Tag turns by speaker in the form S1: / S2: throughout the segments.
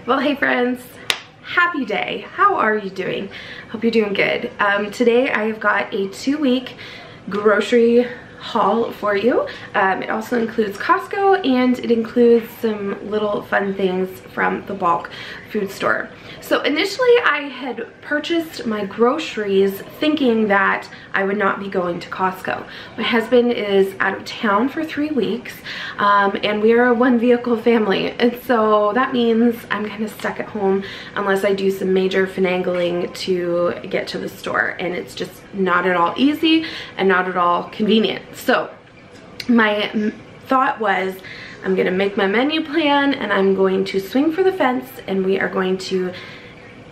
S1: Well, hey friends, happy day. How are you doing? Hope you're doing good. Today I have got a 2-week grocery haul for you. It also includes Costco and it includes some little fun things from the bulk food store. So initially I had purchased my groceries thinking that I would not be going to Costco. My husband is out of town for 3 weeks and we are a 1-vehicle family, and so that means I'm kind of stuck at home unless I do some major finagling to get to the store, and it's just not at all easy and not at all convenient. So my thought was, I'm gonna make my menu plan and I'm going to swing for the fence, and we are going to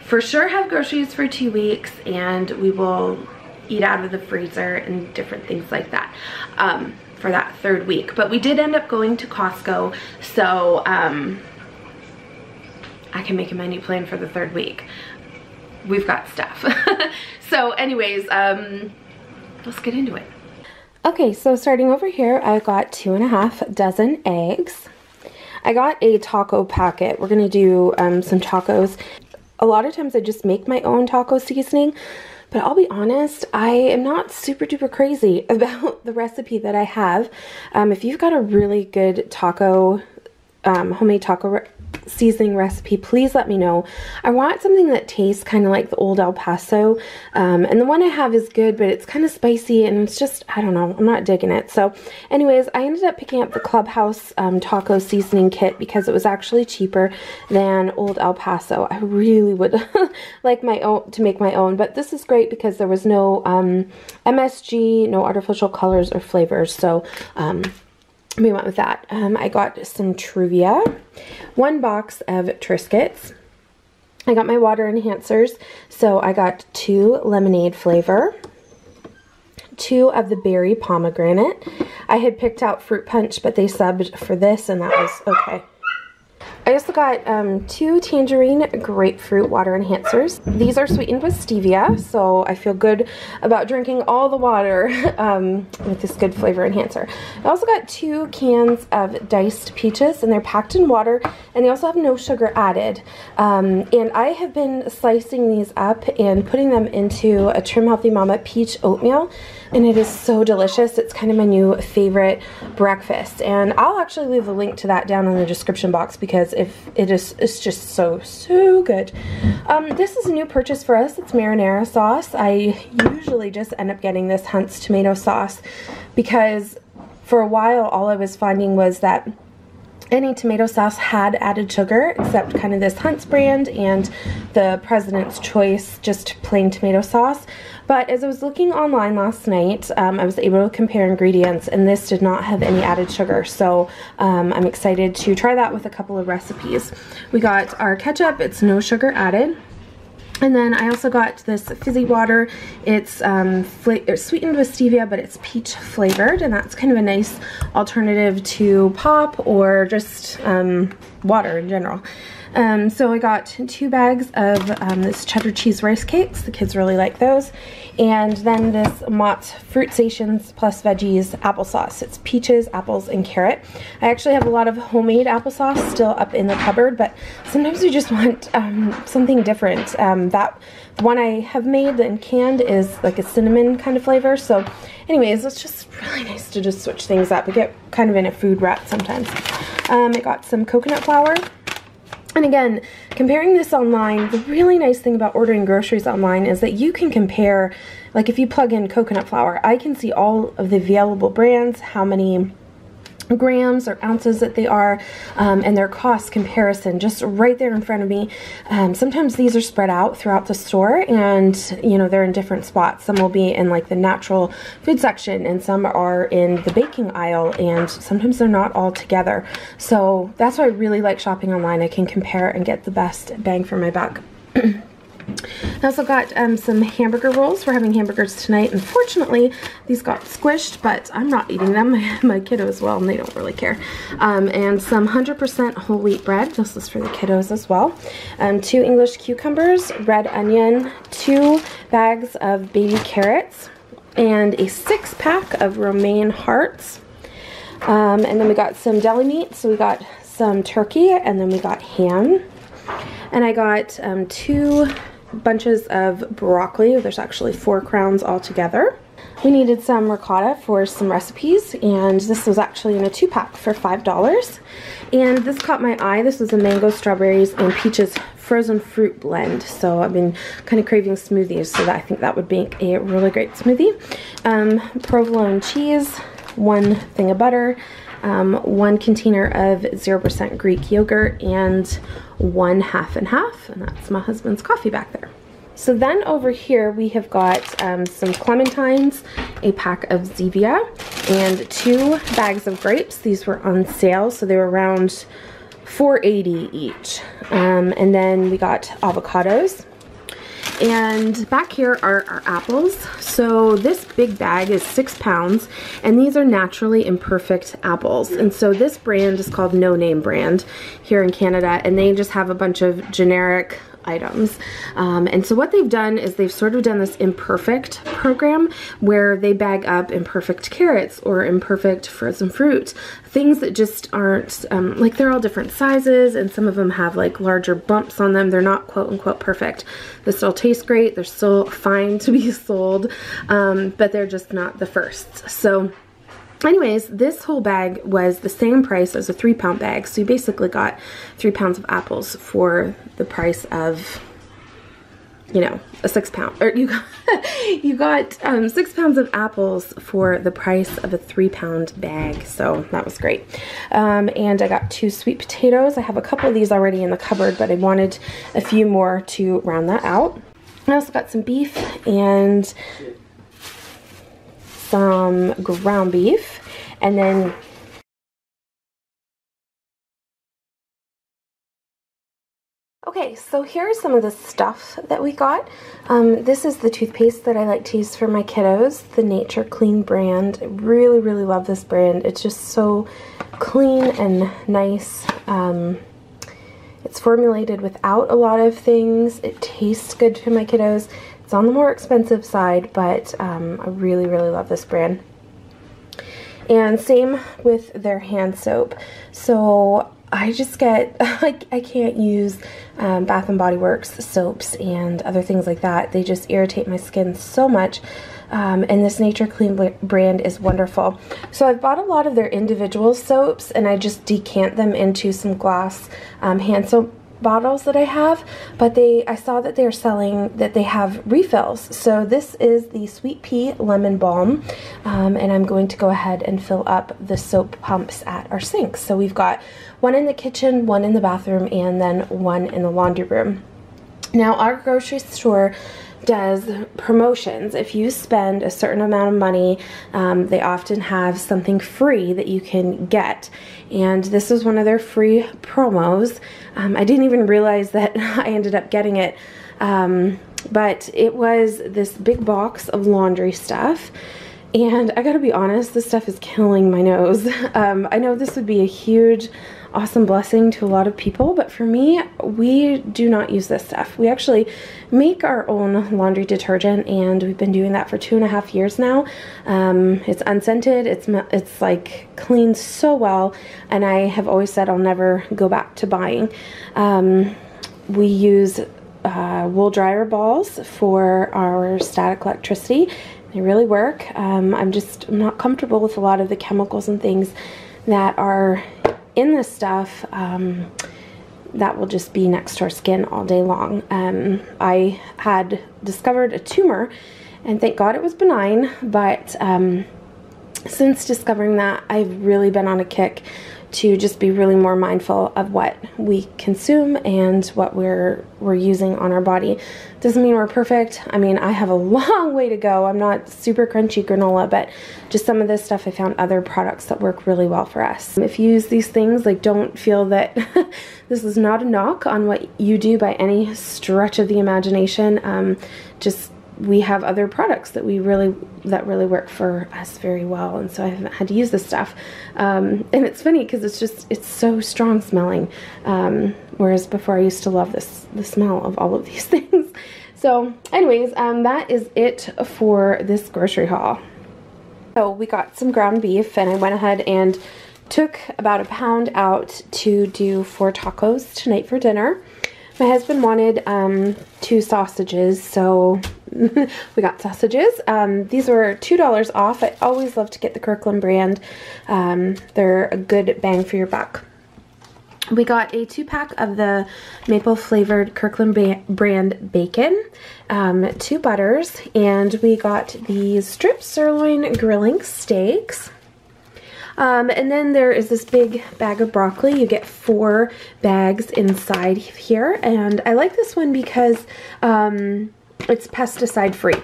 S1: for sure have groceries for 2 weeks, and we will eat out of the freezer and different things like that for that 3rd week. But we did end up going to Costco, so I can make a menu plan for the 3rd week. We've got stuff. So anyways, let's get into it. Okay, so starting over here, I got 2.5 dozen eggs. I got a taco packet. We're gonna do some tacos. A lot of times I just make my own taco seasoning, but I'll be honest, I am not super duper crazy about the recipe that I have. If you've got a really good taco, homemade taco seasoning recipe, please let me know. I want something that tastes kind of like the old El Paso, and the one I have is good, but it's kind of spicy and it's just, I don't know, I'm not digging it. So anyways, I ended up picking up the Clubhouse taco seasoning kit because it was actually cheaper than old El Paso. I really would like to make my own, but this is great because there was no MSG, no artificial colors or flavors, so we went with that. I got some Truvia, 1 box of Triscuits. I got my water enhancers, so I got 2 lemonade flavor, 2 of the berry pomegranate. I had picked out fruit punch, but they subbed for this, and that was okay. I also got 2 tangerine grapefruit water enhancers. These are sweetened with stevia, so I feel good about drinking all the water with this good flavor enhancer. I also got 2 cans of diced peaches, and they're packed in water, and they also have no sugar added. And I have been slicing these up and putting them into a Trim Healthy Mama peach oatmeal, and it is so delicious. It's kind of my new favorite breakfast, and I'll actually leave a link to that down in the description box because it's just so good. This is a new purchase for us. It's marinara sauce. I usually just end up getting this Hunt's tomato sauce because for a while all I was finding was that any tomato sauce had added sugar except kind of this Hunt's brand and the President's Choice just plain tomato sauce. But as I was looking online last night, I was able to compare ingredients, and this did not have any added sugar, so I'm excited to try that with a couple of recipes. We got our ketchup, it's no sugar added. And then I also got this fizzy water. It's sweetened with stevia, but it's peach flavored, and that's kind of a nice alternative to pop or just water in general. So I got 2 bags of this cheddar cheese rice cakes. The kids really like those. And then this Mott's Fruit Stations plus veggies applesauce. It's peaches, apples, and carrot. I actually have a lot of homemade applesauce still up in the cupboard, but sometimes we just want something different. That one I have made and canned is like a cinnamon kind of flavor. So anyways, it's just really nice to just switch things up. I get kind of in a food rut sometimes. I got some coconut flour. And again, comparing this online, the really nice thing about ordering groceries online is that you can compare, like if you plug in coconut flour, I can see all of the available brands, how many grams or ounces that they are, and their cost comparison just right there in front of me. Sometimes these are spread out throughout the store, and you know, they're in different spots. Some will be in like the natural food section, and some are in the baking aisle, and sometimes they're not all together. So that's why I really like shopping online. I can compare and get the best bang for my buck. I also got some hamburger rolls. We're having hamburgers tonight. Unfortunately, these got squished, but I'm not eating them. My kiddos will, and they don't really care. And some 100% whole wheat bread. This is for the kiddos as well. 2 English cucumbers, red onion, 2 bags of baby carrots, and a 6-pack of romaine hearts. And then we got some deli meat. So we got some turkey, and then we got ham. And I got 2 bunches of broccoli. There's actually 4 crowns altogether. We needed some ricotta for some recipes, and this was actually in a 2-pack for $5. And this caught my eye. This was a mango, strawberries, and peaches frozen fruit blend. So I've been kind of craving smoothies, so that I think that would make a really great smoothie. Provolone cheese, 1 thing of butter, 1 container of 0% Greek yogurt, and 1 half and half, and that's my husband's coffee back there. So then over here we have got some clementines, a pack of Zevia, and 2 bags of grapes. These were on sale, so they were around $4.80 each. And then we got avocados. And back here are our apples. So this big bag is 6 pounds, and these are naturally imperfect apples. And so this brand is called No Name brand here in Canada, and they just have a bunch of generic items. And so what they've done is they've sort of done this imperfect program where they bag up imperfect carrots or imperfect frozen fruit, things that just aren't, like they're all different sizes, and some of them have like larger bumps on them. They're not quote unquote perfect. They still taste great. They're still fine to be sold, but they're just not the first. So anyways, this whole bag was the same price as a 3-pound bag. So you basically got 3 pounds of apples for the price of, you know, a 6-pound, or you got 6 pounds of apples for the price of a 3-pound bag. So that was great. And I got 2 sweet potatoes. I have a couple of these already in the cupboard, but I wanted a few more to round that out. I also got some beef and some ground beef, and then okay, so here's some of the stuff that we got. This is the toothpaste that I like to use for my kiddos, the Nature Clean brand. I really, really love this brand. It's just so clean and nice. It's formulated without a lot of things. It tastes good to my kiddos. It's on the more expensive side, but I really, really love this brand. And same with their hand soap. So I just get, I can't use Bath & Body Works soaps and other things like that. They just irritate my skin so much. And this Nature Clean brand is wonderful. So I've bought a lot of their individual soaps, and I just decant them into some glass hand soap bottles that I have, but I saw that they're selling, that they have refills. So this is the Sweet Pea Lemon Balm, and I'm going to go ahead and fill up the soap pumps at our sinks. So we've got 1 in the kitchen, 1 in the bathroom, and then 1 in the laundry room. Now our grocery store does promotions. If you spend a certain amount of money, they often have something free that you can get, and this is one of their free promos. I didn't even realize that I ended up getting it, but it was this big box of laundry stuff, and I gotta be honest, this stuff is killing my nose. I know this would be a huge awesome blessing to a lot of people, but for me, we do not use this stuff. We actually make our own laundry detergent, and we've been doing that for 2.5 years now. It's unscented, it's like cleans so well, and I have always said I'll never go back to buying. We use wool dryer balls for our static electricity. They really work. I'm not comfortable with a lot of the chemicals and things that are in this stuff that will just be next to our skin all day long. I had discovered a tumor, and thank God it was benign, but since discovering that, I've really been on a kick to just be really more mindful of what we consume and what we're using on our body. Doesn't mean we're perfect. I mean, I have a long way to go. I'm not super crunchy granola, but just some of this stuff, I found other products that work really well for us. If you use these things, like, don't feel that this is not a knock on what you do by any stretch of the imagination. Just we have other products that really work for us very well, and so I haven't had to use this stuff. And it's funny because it's so strong smelling, whereas before I used to love the smell of all of these things. So anyways, that is it for this grocery haul. So we got some ground beef, and I went ahead and took about 1 pound out to do 4 tacos tonight for dinner. My husband wanted 2 sausages, so we got sausages. These were $2 off. I always love to get the Kirkland brand. They're a good bang for your buck. We got a 2-pack of the maple flavored Kirkland brand bacon, 2 butters, and we got the strip sirloin grilling steaks. And then there is this big bag of broccoli. You get 4 bags inside here, and I like this one because it's pesticide free.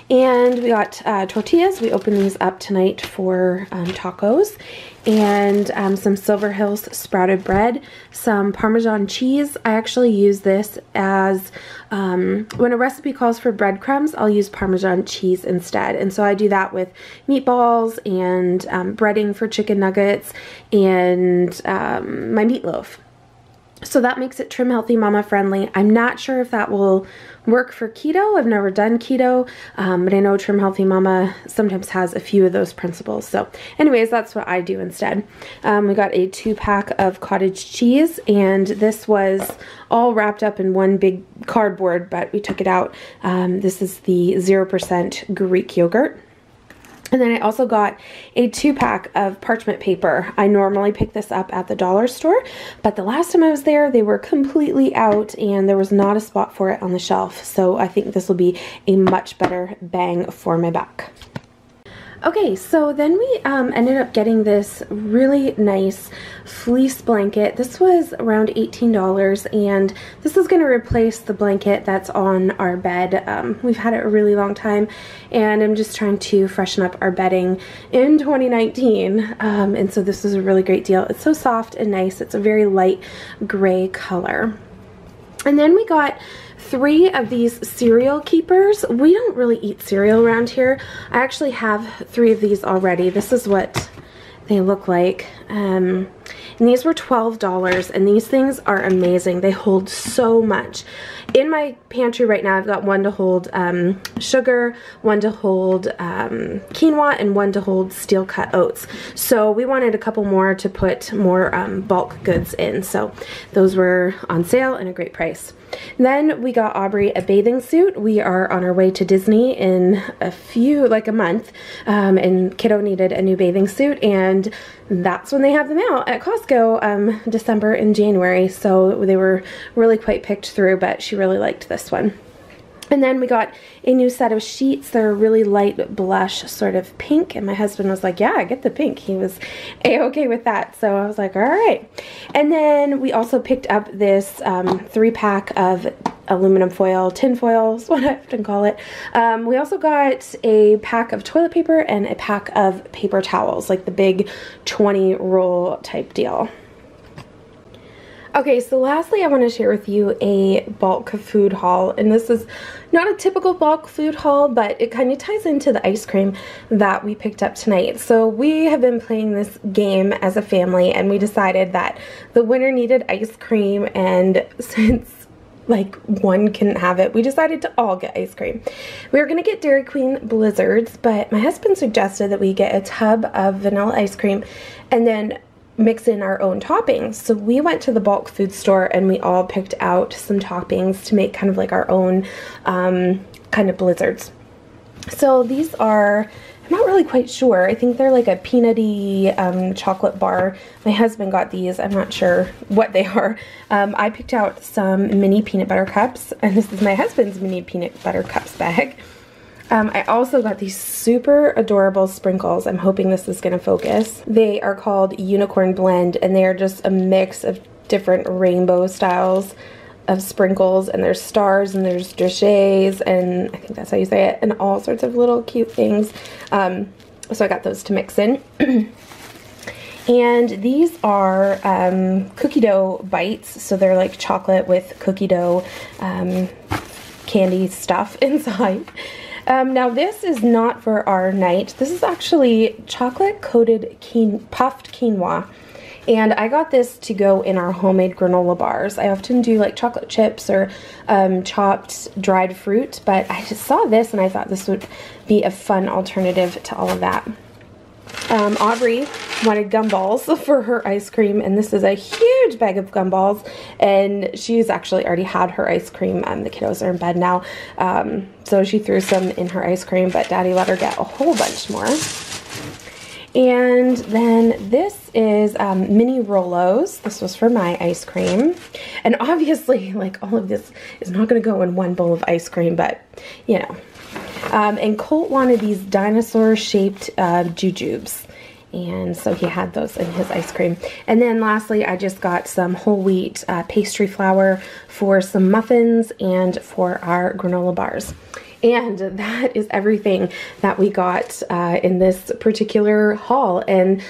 S1: And we got tortillas. We opened these up tonight for tacos. And some Silver Hills sprouted bread, some Parmesan cheese. I actually use this as, when a recipe calls for breadcrumbs, I'll use Parmesan cheese instead. And so I do that with meatballs and breading for chicken nuggets and my meatloaf. So that makes it Trim Healthy Mama friendly. I'm not sure if that will work for keto. I've never done keto, but I know Trim Healthy Mama sometimes has a few of those principles. So anyways, that's what I do instead. We got a 2-pack of cottage cheese, and this was all wrapped up in one big cardboard, but we took it out. This is the 0% Greek yogurt. And then I also got a 2-pack of parchment paper. I normally pick this up at the dollar store, but the last time I was there, they were completely out and there was not a spot for it on the shelf. So I think this will be a much better bang for my buck. Okay, so then we ended up getting this really nice fleece blanket. This was around $18, and this is going to replace the blanket that's on our bed. We've had it a really long time, and I'm just trying to freshen up our bedding in 2019, and so this is a really great deal. It's so soft and nice. It's a very light gray color. And then we got 3 of these cereal keepers. We don't really eat cereal around here. I actually have 3 of these already. This is what they look like. And these were $12, and these things are amazing. They hold so much. In my pantry right now, I've got 1 to hold sugar, 1 to hold quinoa, and 1 to hold steel cut oats. So we wanted a couple more to put more bulk goods in. So those were on sale and a great price. Then we got Aubrey a bathing suit. We are on our way to Disney in like a month, and kiddo needed a new bathing suit, and that's when they have them out at Costco, December and January. So they were really quite picked through, but she really liked this one. And then we got a new set of sheets. They're a really light blush sort of pink, and my husband was like, yeah, get the pink. He was a-okay with that, so I was like, all right. And then we also picked up this 3-pack of aluminum foil, tin foil is what I often call it. We also got a pack of toilet paper and a pack of paper towels, like the big 20 roll type deal. Okay, so lastly I want to share with you a bulk food haul, and this is not a typical bulk food haul, but it kind of ties into the ice cream that we picked up tonight. So we have been playing this game as a family, and we decided that the winner needed ice cream, and since like one couldn't have it, we decided to all get ice cream. We were gonna get Dairy Queen Blizzards, but my husband suggested that we get a tub of vanilla ice cream and then mix in our own toppings. So we went to the bulk food store and we all picked out some toppings to make kind of like our own kind of blizzards. So these are, I'm not really quite sure. I think they're like a peanutty chocolate bar. My husband got these. I'm not sure what they are. I picked out some mini peanut butter cups, and this is my husband's mini peanut butter cups bag. I also got these super adorable sprinkles. I'm hoping this is going to focus. They are called Unicorn Blend, and they are just a mix of different rainbow styles of sprinkles, and there's stars and there's drachets, and I think that's how you say it, and all sorts of little cute things. So I got those to mix in. And these are cookie dough bites, so they're like chocolate with cookie dough candy stuff inside. Now this is not for our night. This is actually chocolate coated puffed quinoa, and I got this to go in our homemade granola bars. I often do like chocolate chips or chopped dried fruit, but I just saw this and I thought this would be a fun alternative to all of that. Aubrey wanted gumballs for her ice cream, and this is a huge bag of gumballs, and she's actually already had her ice cream. The kiddos are in bed now, so she threw some in her ice cream, but Daddy let her get a whole bunch more. And then this is mini Rolos. This was for my ice cream. And obviously, like, all of this is not going to go in one bowl of ice cream, but, you know. And Colt wanted these dinosaur-shaped jujubes. And so he had those in his ice cream. And then lastly, I just got some whole wheat pastry flour for some muffins and for our granola bars. And that is everything that we got in this particular haul. And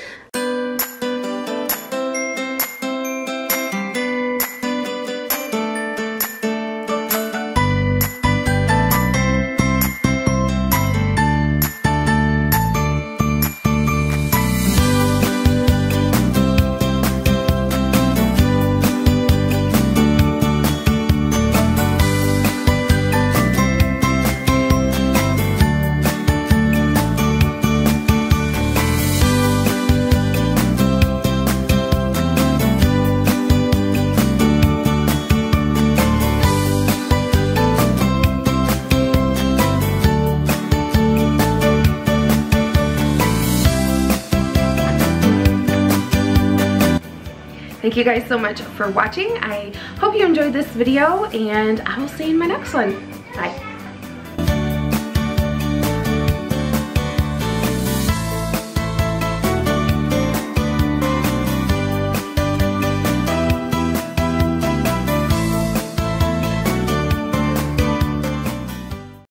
S1: thank you guys so much for watching. I hope you enjoyed this video, and I will see you in my next one. Bye.